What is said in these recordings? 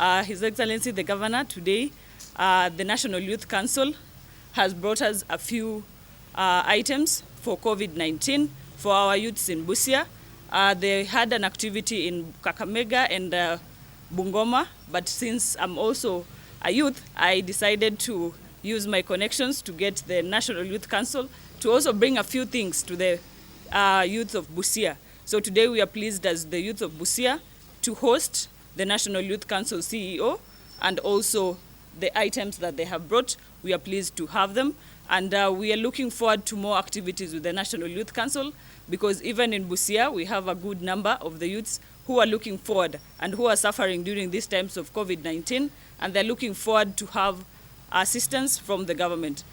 His Excellency the Governor, today the National Youth Council has brought us a few items for COVID-19 for our youths in Busia. They had an activity in Kakamega and Bungoma, but since I'm also a youth, I decided to use my connections to get the National Youth Council to also bring a few things to the youth of Busia. So today we are pleased as the youth of Busia to host the National Youth Council CEO, and also the items that they have brought. We are pleased to have them, and we are looking forward to more activities with the National Youth Council, because even in Busia we have a good number of the youths who are looking forward and who are suffering during these times of COVID-19, and they're looking forward to have assistance from the government.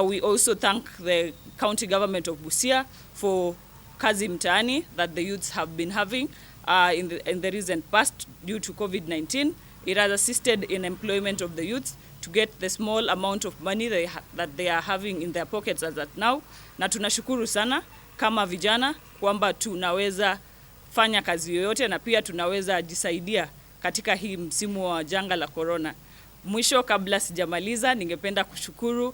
We also thank the county government of Busia for Kazi Mtaani that the youths have been having in the recent past due to COVID-19. It has assisted in employment of the youths to get the small amount of money that they are having in their pockets as at now. Na tunashukuru sana kama vijana kwamba tunaweza fanya kazi yoyote na pia tunaweza jisaidia katika hii msimu wa janga la corona. Mwisho, kabla sijamaliza, ningependa kushukuru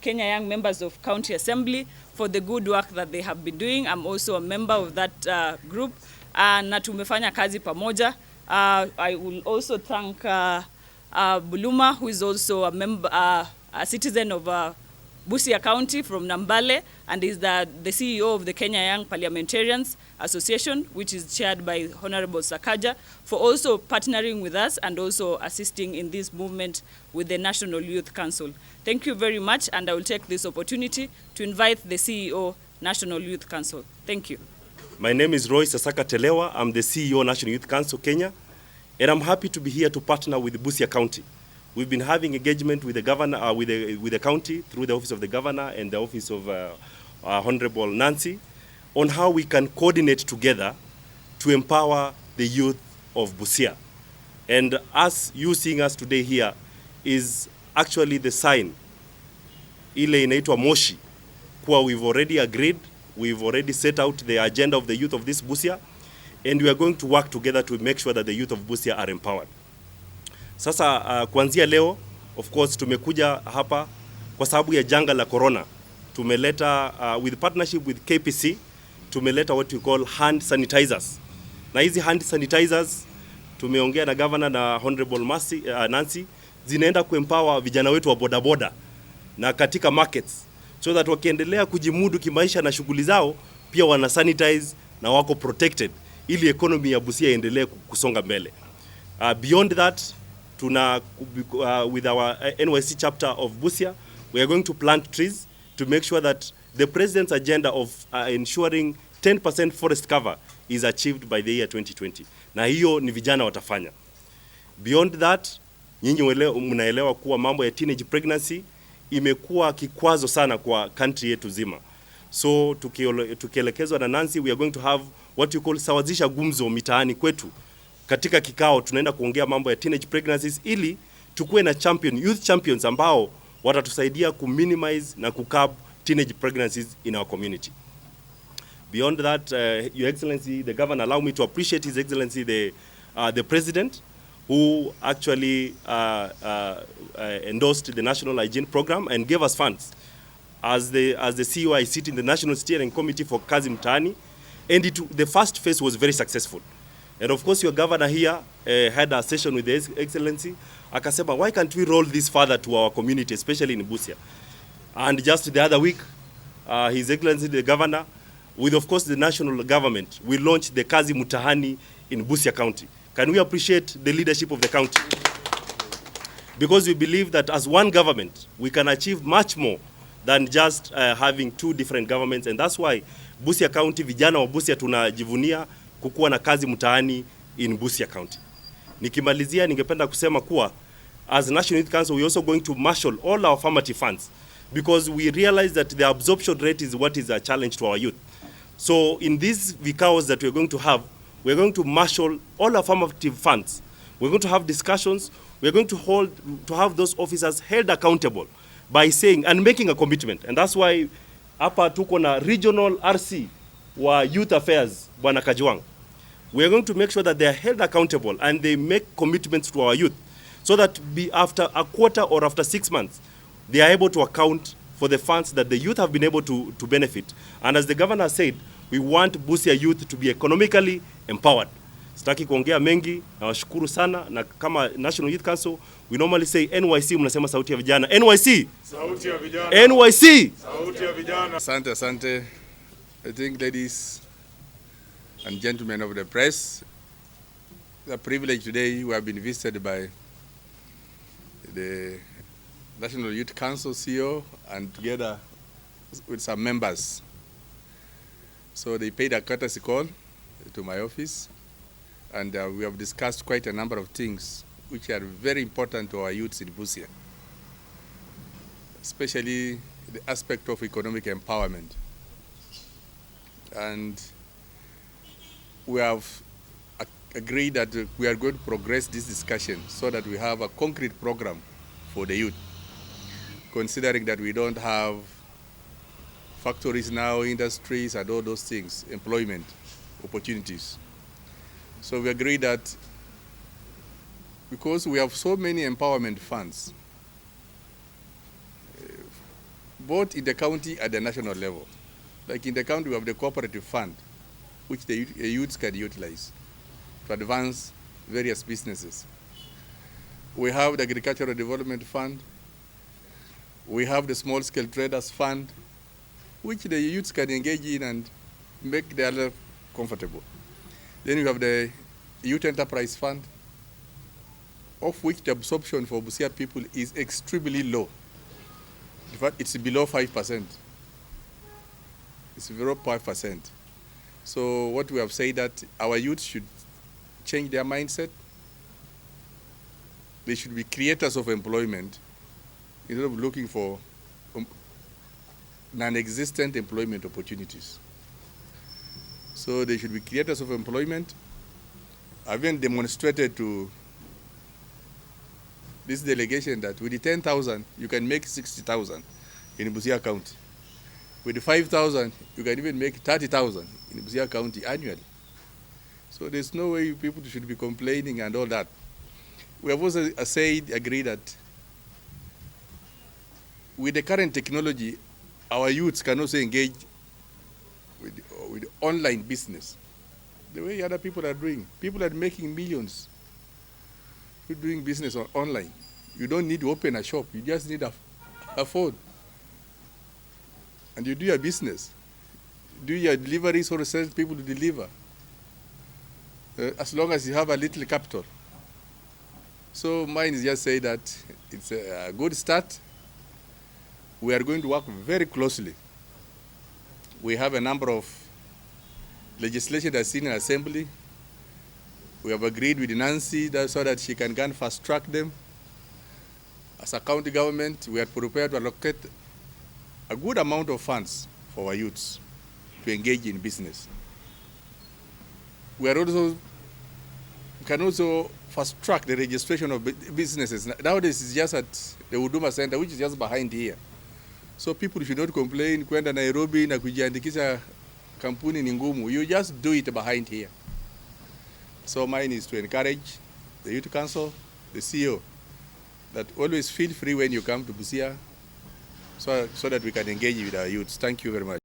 Kenya Young Members of County Assembly for the good work that they have been doing. I'm also a member of that group, na tumefanya kazi pamoja. I will also thank Buluma, who is also a member, a citizen of Busia County from Nambale, and is the CEO of the Kenya Young Parliamentarians Association, which is chaired by Honorable Sakaja, for also partnering with us and also assisting in this movement with the National Youth Council. Thank you very much, and I will take this opportunity to invite the CEO, National Youth Council. Thank you. My name is Sasaka Telewa. I'm the CEO, National Youth Council, Kenya, and I'm happy to be here to partner with Busia County. We've been having engagement with the governor, with the county through the office of the governor and the office of Honorable Nancy, on how we can coordinate together to empower the youth of Busia. And us, you seeing us today here, is actually the sign, ile inaitwa moshi, kuwa we've already agreed, we've already set out the agenda of the youth of this Busia, and we are going to work together to make sure that the youth of Busia are empowered. Sasa kuanzia leo, of course, tumekuja hapa kwa sababu ya janga la corona. Tumeleta with partnership with KPC, tumeleta what we call hand sanitizers. Na hizi hand sanitizers tumeongea na governor na Honorable Nancy, zinaenda kuempower vijana wetu wa bodaboda na katika markets, so that wakiendelea kujimudu kimaisha na shughuli zao, pia wana sanitize na wako protected, ili economy ya Busia iendelee kusonga mbele. Beyond that, with our NYC chapter of Busia, we are going to plant trees to make sure that the president's agenda of ensuring 10% forest cover is achieved by the year 2020. Na hiyo ni vijana watafanya. Beyond that, nyinyi mnaelewa kuwa mambo ya teenage pregnancy imekuwa kikwazo sana kwa country yetu zima. So tukielekezwa na Nancy, we are going to have what you call sawazisha gumzo mitaani kwetu. Katika kikao tunaenda kuongea mambo ya teenage pregnancies, ili tukue na youth champions ambao watatusaidia minimize na curb teenage pregnancies in our community. Beyond that, Your Excellency the Governor, allow me to appreciate His Excellency the President, who actually endorsed the National Hygiene Program and gave us funds. As the CEO, I sit in the National Steering Committee for Kazi Mtaani, and the first phase was very successful. And of course, your governor here had a session with His Excellency. Akasema, why can't we roll this further to our community, especially in Busia? And just the other week, His Excellency the Governor, with of course the national government, we launched the Kazi Mtaani in Busia County. Can we appreciate the leadership of the county? Because we believe that as one government, we can achieve much more than just having two different governments. And that's why Busia County, vijana wa Busia tunajivunia kukuwa na Kazi Mtaani in Busia County. Nikimalizia, ningependa kusema kuwa as National Youth Council, we also going to marshal all our affirmative funds, because we realize that the absorption rate is what is a challenge to our youth. So in these vikaos that we're going to have, we're going to marshal all affirmative funds. We're going to have discussions. We're going to have those officers held accountable by saying and making a commitment. And that's why hapa tuko na regional RC wa youth affairs, Bwana Kajwang. We are going to make sure that they are held accountable and they make commitments to our youth so that after a quarter or after 6 months, they are able to account for the funds that the youth have been able to benefit. And as the governor said, we want Busia youth to be economically empowered. Sitaki kuongea mengi, nawashukuru sana, na kama National Youth Council, we normally say NYC, mnasema sauti ya vijana. NYC! Sauti ya vijana. NYC! Sauti ya vijana. Asante, asante. I think, ladies and gentlemen of the press, the privilege today we have been visited by the National Youth Council CEO and together with some members. So they paid a courtesy call to my office, and we have discussed quite a number of things which are very important to our youths in Busia, especially the aspect of economic empowerment. And we have agreed that we are going to progress this discussion so that we have a concrete program for the youth, considering that we don't have factories now, industries, and all those things, employment opportunities. So we agree that because we have so many empowerment funds, both in the county at the national level. Like in the county, we have the cooperative fund, which the youths can utilize to advance various businesses. We have the agricultural development fund. We have the small-scale traders fund, which the youths can engage in and make their life comfortable. Then we have the youth enterprise fund, of which the absorption for Busia people is extremely low. In fact, it's below 5%. It's below 5%. So what we have said that our youth should change their mindset. They should be creators of employment instead of looking for non-existent employment opportunities. So they should be creators of employment. I've been demonstrated to this delegation that with the 10,000, you can make 60,000 in Busia County. With the 5,000, you can even make 30,000 in Busia County annually. So there's no way people should be complaining and all that. We have also agreed that with the current technology, our youths can also engage with online business, the way other people are doing. People are making millions. You're doing business online. You don't need to open a shop. You just need a phone. And you do your business. Do your deliveries or send people to deliver. As long as you have a little capital. So mine is just say that it's a good start. We are going to work very closely. We have a number of legislation that's in assembly. We have agreed with Nancy so that she can fast track them. As a county government, we are prepared to allocate a good amount of funds for our youths to engage in business. We can also fast track the registration of businesses. Nowadays, it's just at the Huduma Center, which is just behind here. So people should not complain, kwenda Nairobi na kujiandikisha kampuni ni ngumu. You just do it behind here. So mine is to encourage the Youth Council, the CEO, that always feel free when you come to Busia so that we can engage with our youths. Thank you very much.